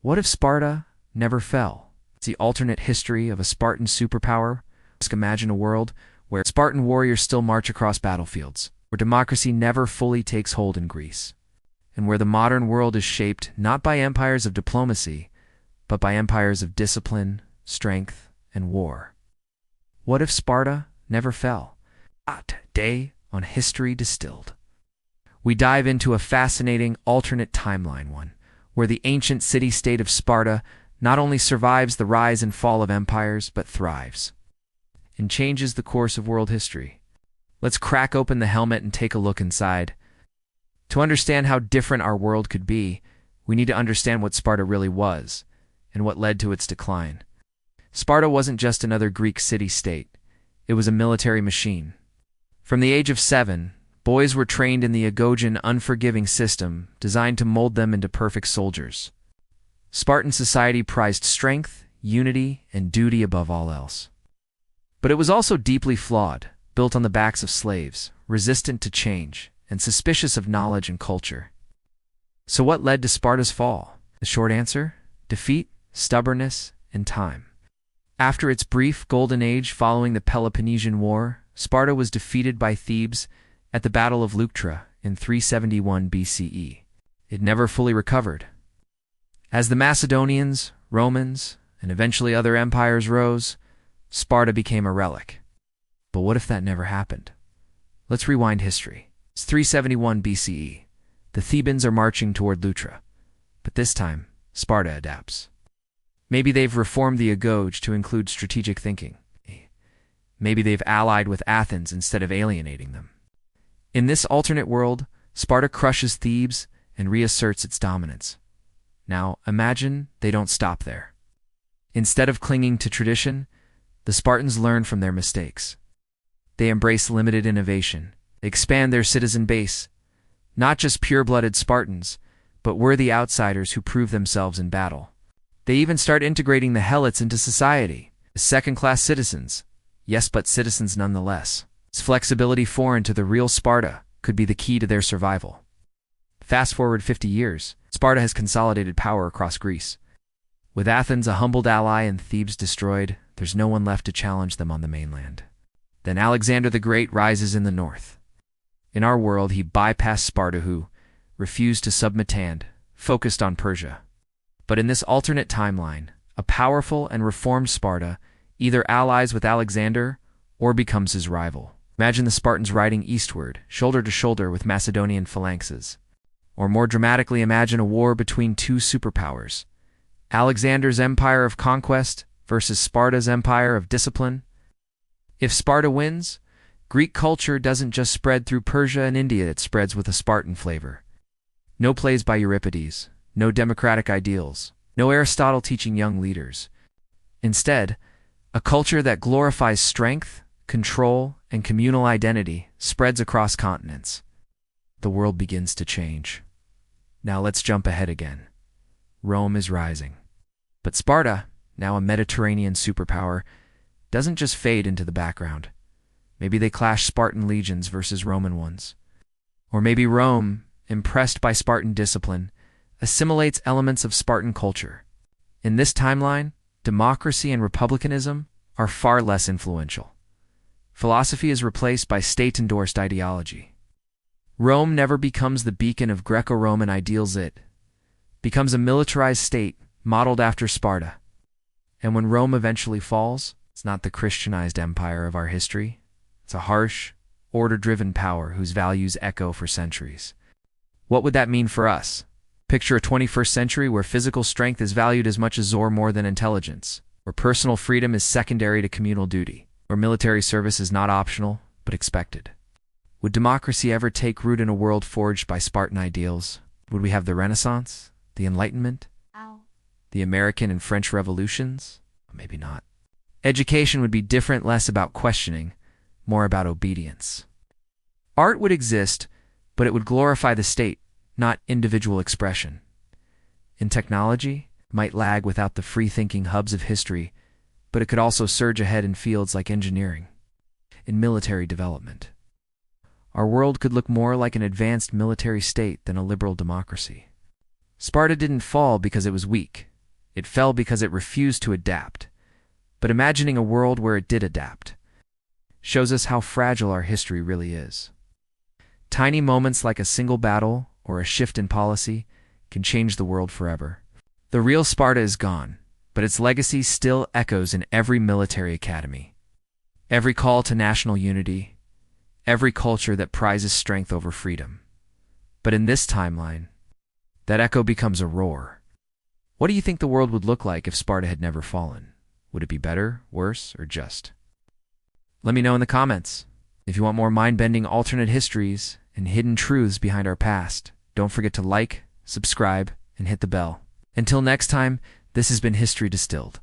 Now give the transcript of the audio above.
What if Sparta never fell? It's the alternate history of a Spartan superpower. Just imagine a world where Spartan warriors still march across battlefields, where democracy never fully takes hold in Greece, and where the modern world is shaped not by empires of diplomacy, but by empires of discipline, strength, and war. What if Sparta never fell? Today on History Distilled, we dive into a fascinating alternate timeline, one where the ancient city-state of Sparta not only survives the rise and fall of empires, but thrives and changes the course of world history. Let's crack open the helmet and take a look inside. To understand how different our world could be, we need to understand what Sparta really was and what led to its decline. Sparta wasn't just another Greek city-state. It was a military machine. From the age of 7, boys were trained in the Agogian unforgiving system designed to mold them into perfect soldiers. Spartan society prized strength, unity, and duty above all else. But it was also deeply flawed, built on the backs of slaves, resistant to change, and suspicious of knowledge and culture. So what led to Sparta's fall? The short answer? Defeat, stubbornness, and time. After its brief golden age following the Peloponnesian War, Sparta was defeated by Thebes at the Battle of Leuctra in 371 BCE. It never fully recovered. As the Macedonians, Romans, and eventually other empires rose, Sparta became a relic. But what if that never happened? Let's rewind history. It's 371 BCE. The Thebans are marching toward Leuctra, but this time, Sparta adapts. Maybe they've reformed the Agoge to include strategic thinking. Maybe they've allied with Athens instead of alienating them. In this alternate world, Sparta crushes Thebes and reasserts its dominance. Now, imagine they don't stop there. Instead of clinging to tradition, the Spartans learn from their mistakes. They embrace limited innovation. They expand their citizen base, not just pure-blooded Spartans, but worthy outsiders who prove themselves in battle. They even start integrating the helots into society as second-class citizens. Yes, but citizens nonetheless. This flexibility foreign to the real Sparta could be the key to their survival. Fast forward 50 years, Sparta has consolidated power across Greece. With Athens a humbled ally and Thebes destroyed, there's no one left to challenge them on the mainland. Then Alexander the Great rises in the north. In our world, he bypassed Sparta, who refused to submit and focused on Persia. But in this alternate timeline, a powerful and reformed Sparta either allies with Alexander or becomes his rival. Imagine the Spartans riding eastward, shoulder to shoulder with Macedonian phalanxes. Or more dramatically, imagine a war between two superpowers. Alexander's empire of conquest versus Sparta's empire of discipline. If Sparta wins, Greek culture doesn't just spread through Persia and India, it spreads with a Spartan flavor. No plays by Euripides, no democratic ideals, no Aristotle teaching young leaders. Instead, a culture that glorifies strength, control, and communal identity spreads across continents. The world begins to change. Now let's jump ahead again. Rome is rising. But Sparta, now a Mediterranean superpower, doesn't just fade into the background. Maybe they clash Spartan legions versus Roman ones. Or maybe Rome, impressed by Spartan discipline, assimilates elements of Spartan culture. In this timeline, democracy and republicanism are far less influential. Philosophy is replaced by state-endorsed ideology. Rome never becomes the beacon of Greco-Roman ideals, it becomes a militarized state modeled after Sparta. And when Rome eventually falls, it's not the Christianized empire of our history. It's a harsh, order-driven power whose values echo for centuries. What would that mean for us? Picture a 21st century where physical strength is valued as much as or more than intelligence, where personal freedom is secondary to communal duty, where military service is not optional, but expected. Would democracy ever take root in a world forged by Spartan ideals? Would we have the Renaissance, the Enlightenment, the American and French revolutions? Maybe not. Education would be different, less about questioning, more about obedience. Art would exist, but it would glorify the state, not individual expression. In technology, it might lag without the free-thinking hubs of history, but it could also surge ahead in fields like engineering. In military development, our world could look more like an advanced military state than a liberal democracy. Sparta didn't fall because it was weak. It fell because it refused to adapt. But imagining a world where it did adapt shows us how fragile our history really is. Tiny moments like a single battle or a shift in policy can change the world forever. The real Sparta is gone, but its legacy still echoes in every military academy. Every call to national unity, every culture that prizes strength over freedom. But in this timeline, that echo becomes a roar. What do you think the world would look like if Sparta had never fallen? Would it be better, worse, or just? Let me know in the comments. If you want more mind-bending alternate histories and hidden truths behind our past, don't forget to like, subscribe, and hit the bell. Until next time, this has been History Distilled.